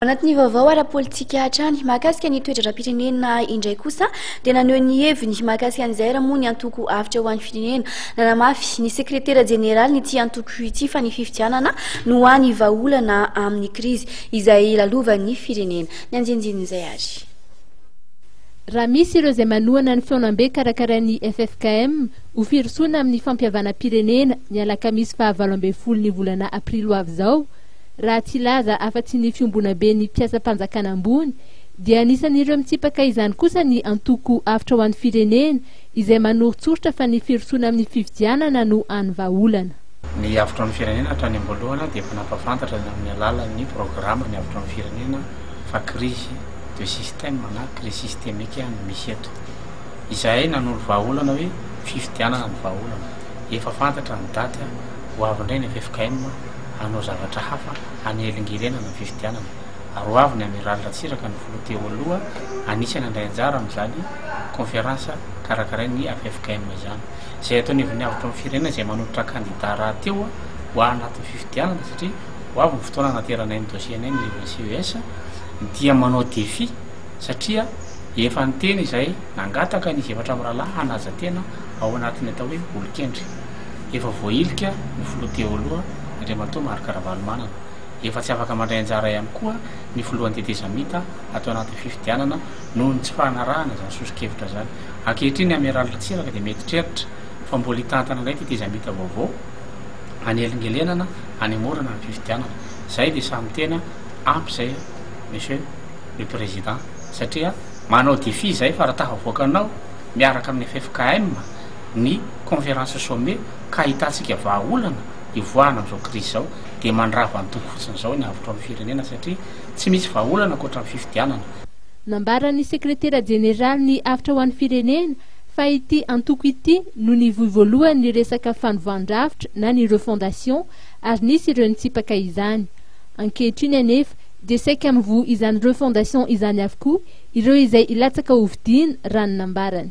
Anatin'ny vaovao ara-politika hatrany mahakasika ny toe-dra-pirenena indray kosa dia naneho ny heviny mahakasika an'izay raha moa ny antoko avitra ho an'ny firenena. Nanamafy ny sekretera jeneraly nyity antoko ity fa ny fifidianana no ho an'ny vahaolana amin'ny krizy izay lalovan'ny firenena. Ny anjenjen'izay ary. Raha misy ireo izay manohana ny feonam-be karakarain'ny FFKM ho firosoana amin'ny fampihavana pirenena ny alakamisy 27 ny volana aprily ho avy zao. Raha tsy laza afa-tsy ny fiombona be ny mpiasa-panjakana ambony dia anisan'ireo mitsipaka izany kosa ny antoko avitra ho an'ny firenena izay manoro-tsoritra fa ny firosoana amin'ny fifidianana no any vahaolana. Ny avitra amin'ny firenena hatrany am-boalohany dia efa nampafantatra amin'ny alalan'ny programa ny avitra amin'ny firenena fa crise de système na crise systémique no misy eto. Izay nanolo vahaolana hoe fifidianana ny vahaolana. Efa fantatra ny daty ho avy indray ny FFKM hanao zavatra hafa hanelingelenana ny fifidianana. Ary ho avy ny amiral Ratsiraka ny filoha teo aloha anisany andray anjara amin'izany konferansa karakarain'ny FFKM izany. Izay ataony ny avitra amin'ny firenena izay manolotra kandida rahateo ho anatin'ny fifidianana satria ho avy ny fotoana nateranay ny dossiernay ny CES dia manao défi satria efa niteny izay nangataka ny zavatra amin'ny rahalahy hanaja tena ao anatin'ny atao hoe olon-kendry. Efa voailika ny filoha teo aloha Andriamatoa Marc Ravalomanana. Efa tsy afaka mandray anjara ihany koa ny filohan'ny tetezamita atao anatin'ny fifidianana noho ny tsy fahanarahana izany sosokevitra zany. Ankehitriny amiral Ratsiraka dia mety treritra fa mbola hitantana indray tetezamita vaovao hanelingelenana hanemorana ny fifidianana. Izay dia samy tena ampy izay monsieur le président satria manao défi izay fa raha tafavoakanao miaraka amin'ny FFKM ny conférence sommet ka hitantsika vahaolana ivoahana amin'izao crise zao dia mandrava ny toko fotsiny izao ny avitra amin'ny firenena satria tsy misy vahaolana ankoatra ny fifidianana. Nambaran'ny sekretera jeneraly ny avitra ho an'ny firenena fa ity antoko ity no nivohy voalohany ny resaka fanovandravitra na ny refondation ary nisy ireo nitsipaka izany. Ankehitriny anefa dia saika mivohy izany refondation izany avokoa ireo izay ilatsaka hovidiana raha ny nambarany.